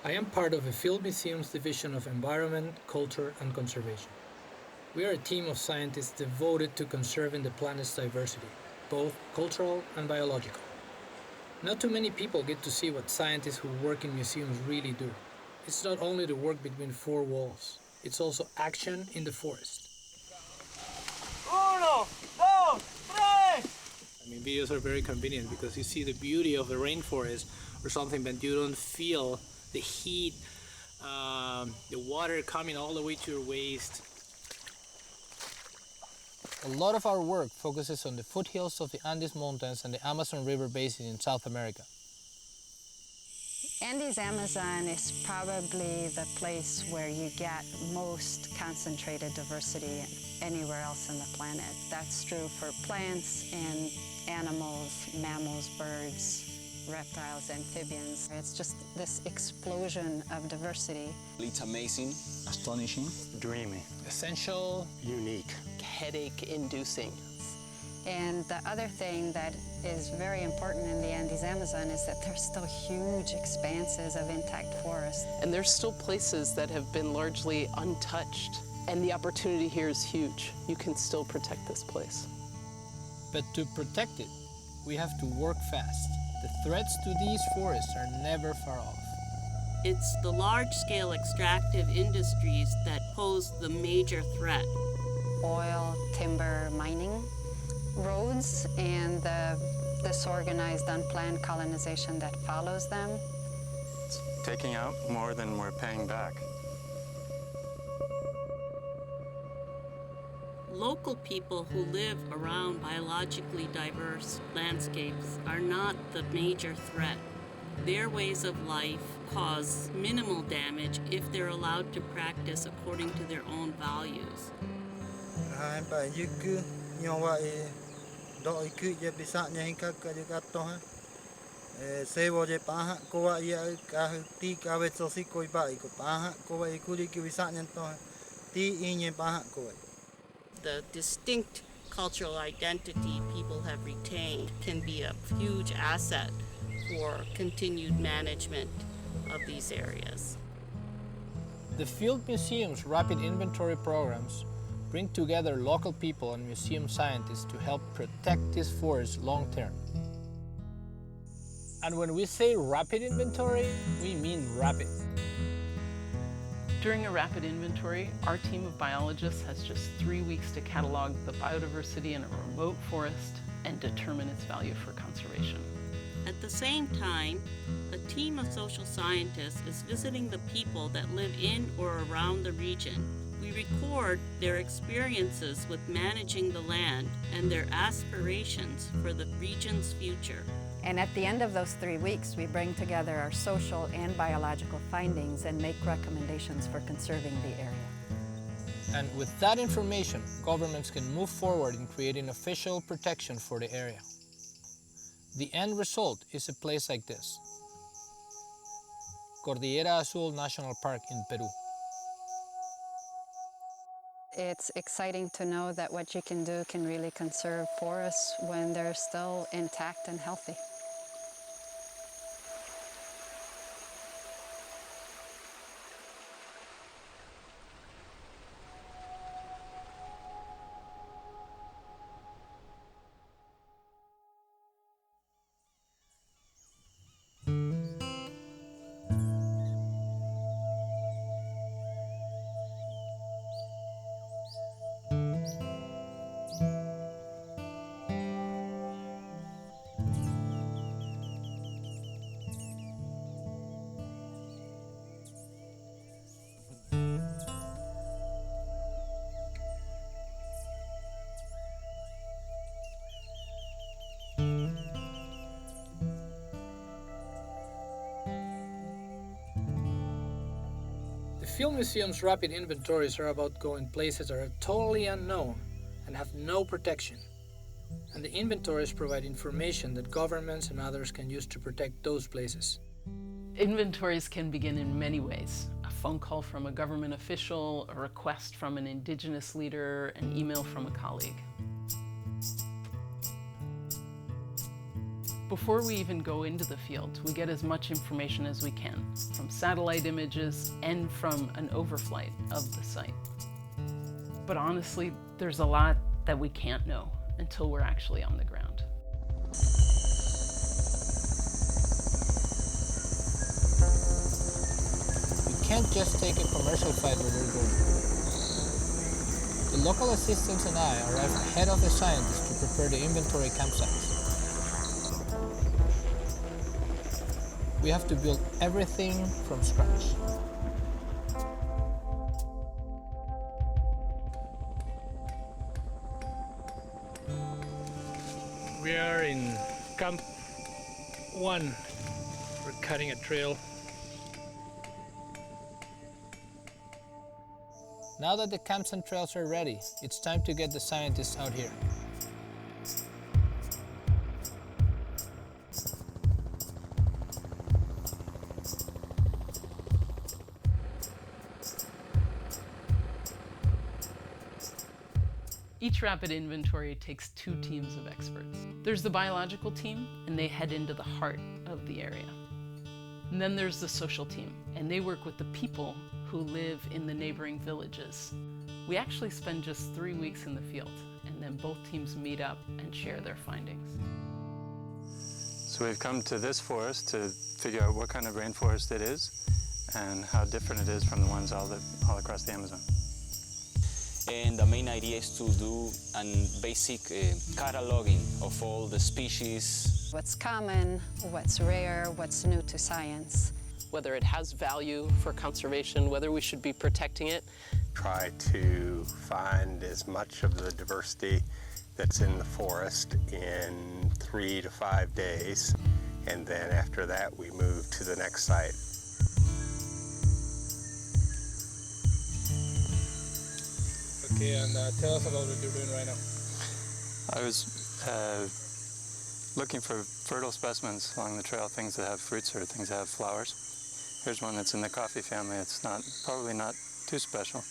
I am part of the Field Museum's Division of Environment, Culture and Conservation. We are a team of scientists devoted to conserving the planet's diversity, both cultural and biological. Not too many people get to see what scientists who work in museums really do. It's not only the work between four walls, it's also action in the forest. Uno, dos, tres! Videos are very convenient because you see the beauty of the rainforest or something, but you don't feel the heat, the water coming all the way to your waist. A lot of our work focuses on the foothills of the Andes Mountains and the Amazon River Basin in South America. Andes Amazon is probably the place where you get most concentrated diversity anywhere else on the planet. That's true for plants and animals, mammals, birds, reptiles, amphibians. It's just this explosion of diversity. It's amazing. Astonishing. Dreamy. Essential. Unique. Headache-inducing. And the other thing that is very important in the Andes Amazon is that there's still huge expanses of intact forest. And there's still places that have been largely untouched. And the opportunity here is huge. You can still protect this place. But to protect it, we have to work fast. The threats to these forests are never far off. It's the large-scale extractive industries that pose the major threat. Oil, timber, mining, roads, and the disorganized, unplanned colonization that follows them. It's taking out more than we're paying back. Local people who live around biologically diverse landscapes are not the major threat. Their ways of life cause minimal damage if they're allowed to practice according to their own values. The distinct cultural identity people have retained can be a huge asset for continued management of these areas. The Field Museum's rapid inventory programs bring together local people and museum scientists to help protect these forests long term. And when we say rapid inventory, we mean rapid. During a rapid inventory, our team of biologists has just 3 weeks to catalog the biodiversity in a remote forest and determine its value for conservation. At the same time, a team of social scientists is visiting the people that live in or around the region. We record their experiences with managing the land and their aspirations for the region's future. And at the end of those 3 weeks, we bring together our social and biological findings and make recommendations for conserving the area. And with that information, governments can move forward in creating official protection for the area. The end result is a place like this, Cordillera Azul National Park in Peru. It's exciting to know that what you can do can really conserve forests when they're still intact and healthy. The Field Museum's rapid inventories are about going places that are totally unknown and have no protection. And the inventories provide information that governments and others can use to protect those places. Inventories can begin in many ways. A phone call from a government official, a request from an indigenous leader, an email from a colleague. Before we even go into the field, we get as much information as we can from satellite images and from an overflight of the site. But honestly, there's a lot that we can't know until we're actually on the ground. You can't just take a commercial flight with your drone. The local assistants and I arrive ahead of the scientists to prepare the inventory campsites. We have to build everything from scratch. We are in Camp 1. We're cutting a trail. Now that the camps and trails are ready, it's time to get the scientists out here. Each rapid inventory takes 2 teams of experts. There's the biological team, and they head into the heart of the area. And then there's the social team, and they work with the people who live in the neighboring villages. We actually spend just 3 weeks in the field, and then both teams meet up and share their findings. So we've come to this forest to figure out what kind of rainforest it is and how different it is from the ones all across the Amazon. And the main idea is to do a basic cataloging of all the species. What's common, what's rare, what's new to science. Whether it has value for conservation, whether we should be protecting it. Try to find as much of the diversity that's in the forest in 3 to 5 days, and then after that we move to the next site. Okay, and tell us about what you're doing right now. I was looking for fertile specimens along the trail, things that have fruits or things that have flowers. Here's one that's in the coffee family. It's probably not too special,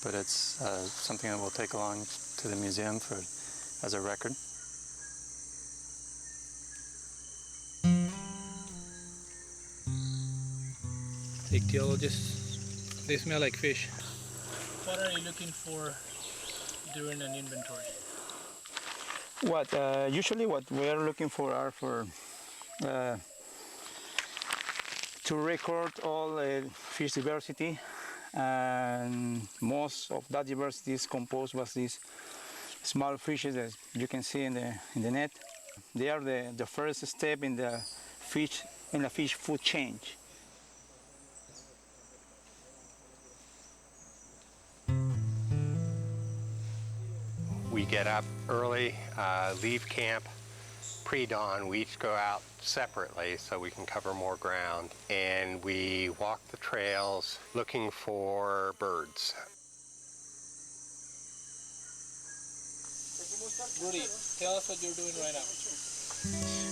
but it's something that we'll take along to the museum as a record. Ichthyologists, they smell like fish. What are you looking for during an inventory? Usually what we are looking for are to record all fish diversity, and most of that diversity is composed by these small fishes that you can see in the net. They are the first step in the fish food chain. We get up early, leave camp pre-dawn. We each go out separately so we can cover more ground, and we walk the trails looking for birds. Rudy, tell us what you're doing right now.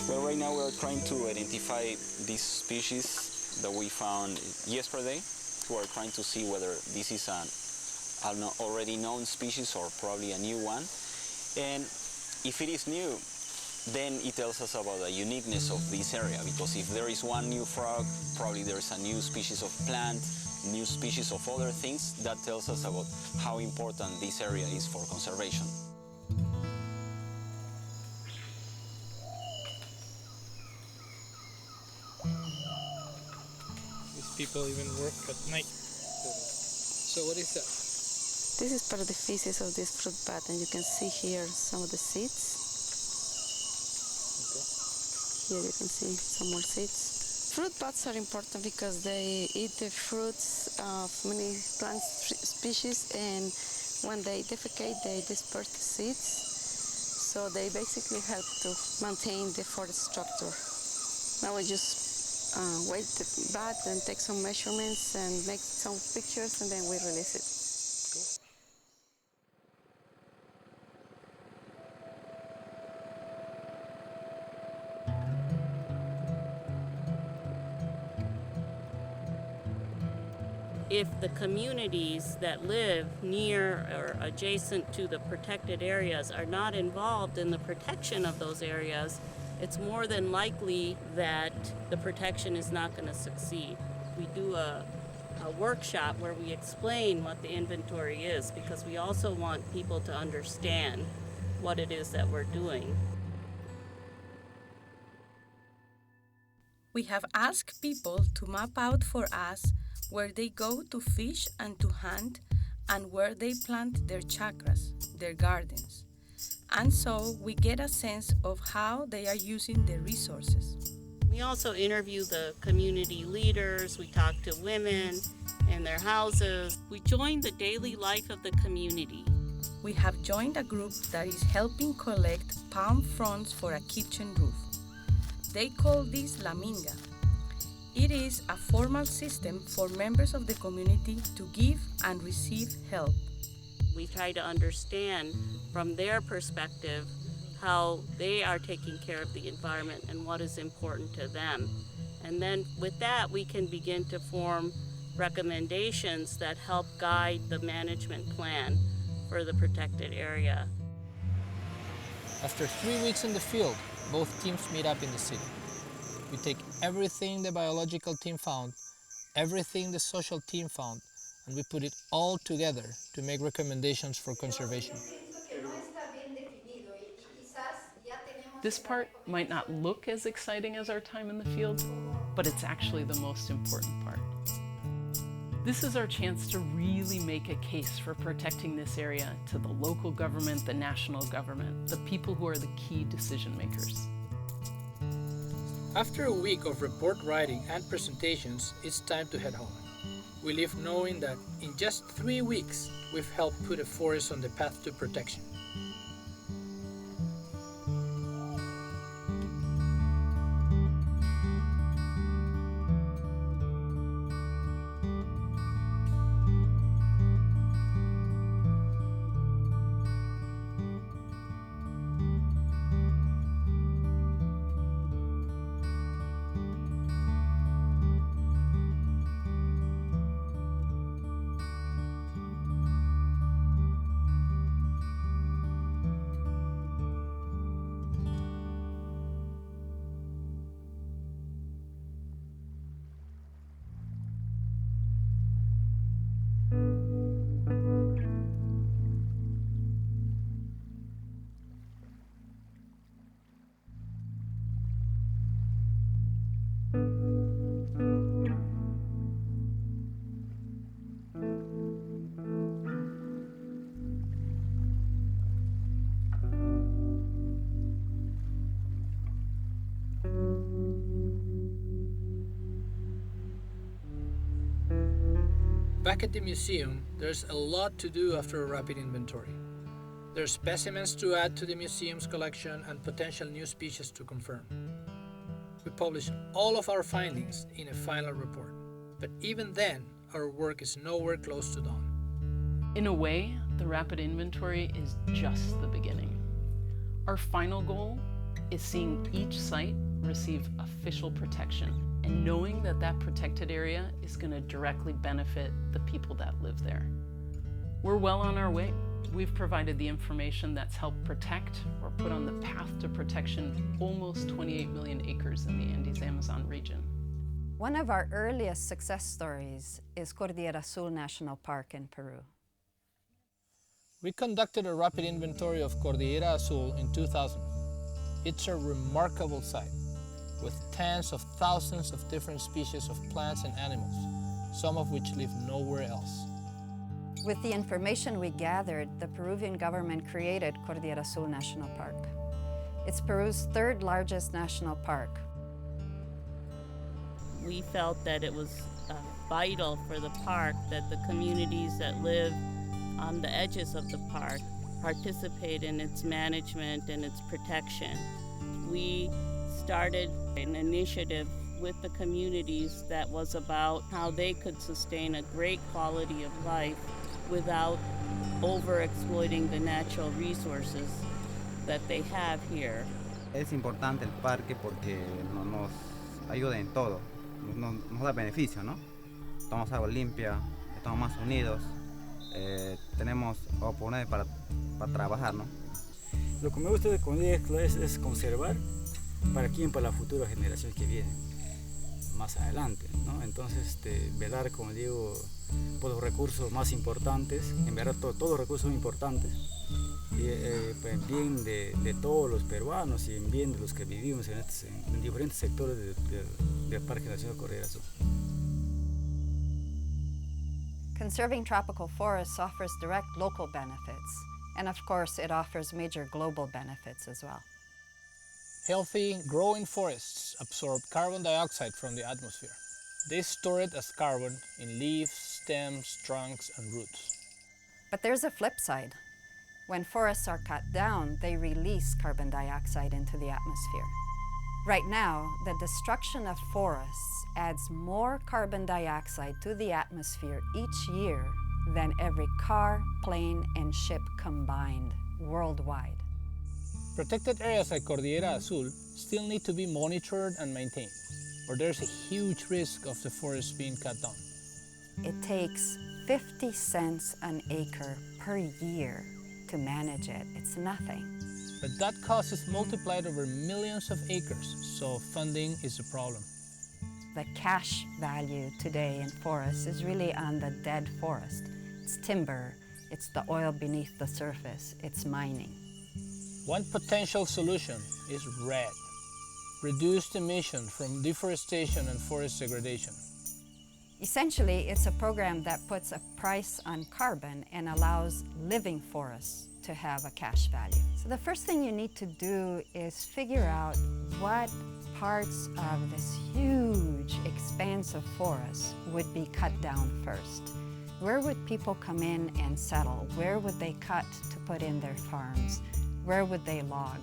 Well, right now we're trying to identify these species that we found yesterday. We're trying to see whether this is an already known species or probably a new one. And if it is new, then it tells us about the uniqueness of this area, because if there is one new frog, probably there's a new species of plant, new species of other things. That tells us about how important this area is for conservation. These people even work at night. So what is that? This is part of the feces of this fruit bat, and you can see here some of the seeds. Here you can see some more seeds. Fruit bats are important because they eat the fruits of many plant species, and when they defecate, they disperse the seeds. So they basically help to maintain the forest structure. Now we just weigh the bat and take some measurements and make some pictures, and then we release it. If the communities that live near or adjacent to the protected areas are not involved in the protection of those areas, it's more than likely that the protection is not going to succeed. We do a workshop where we explain what the inventory is, because we also want people to understand what it is that we're doing. We have asked people to map out for us where they go to fish and to hunt and where they plant their chakras, their gardens. And so we get a sense of how they are using the resources. We also interview the community leaders, we talk to women in their houses. We join the daily life of the community. We have joined a group that is helping collect palm fronds for a kitchen roof. They call this La Minga. It is a formal system for members of the community to give and receive help. We try to understand from their perspective how they are taking care of the environment and what is important to them. And then with that, we can begin to form recommendations that help guide the management plan for the protected area. After 3 weeks in the field, both teams meet up in the city. We take everything the biological team found, everything the social team found, and we put it all together to make recommendations for conservation. This part might not look as exciting as our time in the field, but it's actually the most important part. This is our chance to really make a case for protecting this area to the local government, the national government, the people who are the key decision makers. After a week of report writing and presentations, it's time to head home. We leave knowing that in just 3 weeks, we've helped put a forest on the path to protection. Back at the museum, there's a lot to do after a rapid inventory. There are specimens to add to the museum's collection and potential new species to confirm. We publish all of our findings in a final report, but even then, our work is nowhere close to done. In a way, the rapid inventory is just the beginning. Our final goal is seeing each site receive official protection and knowing that that protected area is going to directly benefit the people that live there. We're well on our way. We've provided the information that's helped protect or put on the path to protection almost 28 million acres in the Andes-Amazon region. One of our earliest success stories is Cordillera Azul National Park in Peru. We conducted a rapid inventory of Cordillera Azul in 2000. It's a remarkable site, with tens of thousands of different species of plants and animals, some of which live nowhere else. With the information we gathered, the Peruvian government created Cordillera Azul National Park. It's Peru's third largest national park. We felt that it was vital for the park that the communities that live on the edges of the park participate in its management and its protection. We started an initiative with the communities that was about how they could sustain a great quality of life without over-exploiting the natural resources that they have here. Es importante el parque porque nos ayuda en todo, nos da beneficio, ¿no? Tomamos agua limpia, estamos más unidos, tenemos oportunidades para trabajar, ¿no? Lo que me gusta de Cordillera es conservar ¿para quién? Para las futuras generaciones que vienen más adelante, ¿no? Entonces, velar, como digo, por los recursos más importantes, en verdad todos los recursos son importantes, y, en bien de todos los peruanos y en bien de los que vivimos en diferentes sectores del Parque Nacional Cordillera Azul. Conserving tropical forests offers direct local benefits, and of course it offers major global benefits as well. Healthy, growing forests absorb carbon dioxide from the atmosphere. They store it as carbon in leaves, stems, trunks, and roots. But there's a flip side. When forests are cut down, they release carbon dioxide into the atmosphere. Right now, the destruction of forests adds more carbon dioxide to the atmosphere each year than every car, plane, and ship combined worldwide. Protected areas like Cordillera Azul still need to be monitored and maintained, or there's a huge risk of the forest being cut down. It takes 50 cents an acre per year to manage it. It's nothing. But that cost is multiplied over millions of acres, so funding is a problem. The cash value today in forests is really on the dead forest. It's timber, it's the oil beneath the surface, it's mining. One potential solution is REDD, reduced emission from deforestation and forest degradation. Essentially, it's a program that puts a price on carbon and allows living forests to have a cash value. So the first thing you need to do is figure out what parts of this huge expanse of forest would be cut down first. Where would people come in and settle? Where would they cut to put in their farms? Where would they log?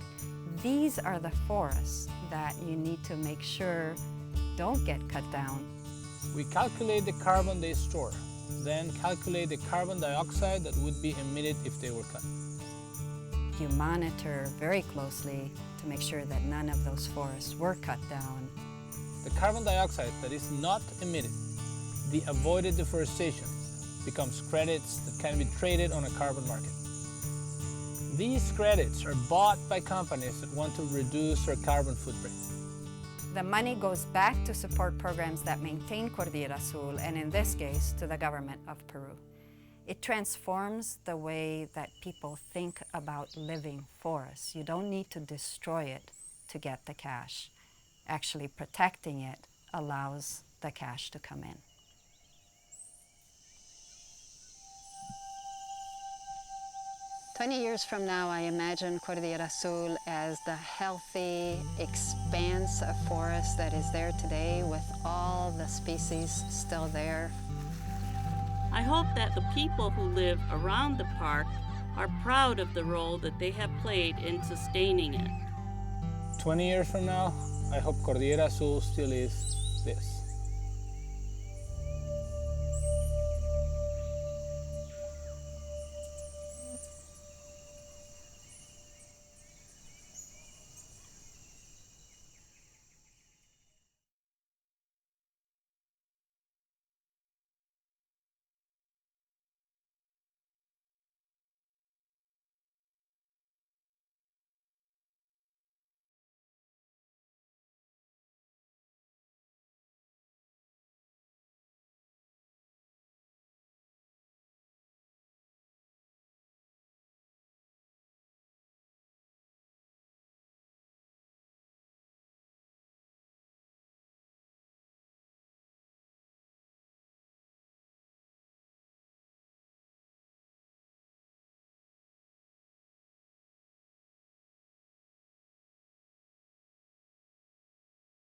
These are the forests that you need to make sure don't get cut down. We calculate the carbon they store, then calculate the carbon dioxide that would be emitted if they were cut. You monitor very closely to make sure that none of those forests were cut down. The carbon dioxide that is not emitted, the avoided deforestation, becomes credits that can be traded on a carbon market. These credits are bought by companies that want to reduce their carbon footprint. The money goes back to support programs that maintain Cordillera Azul, and in this case, to the government of Peru. It transforms the way that people think about living forests. You don't need to destroy it to get the cash. Actually, protecting it allows the cash to come in. "20 years from now, I imagine Cordillera Azul as the healthy expanse of forest that is there today with all the species still there. I hope that the people who live around the park are proud of the role that they have played in sustaining it. 20 years from now, I hope Cordillera Azul still is this.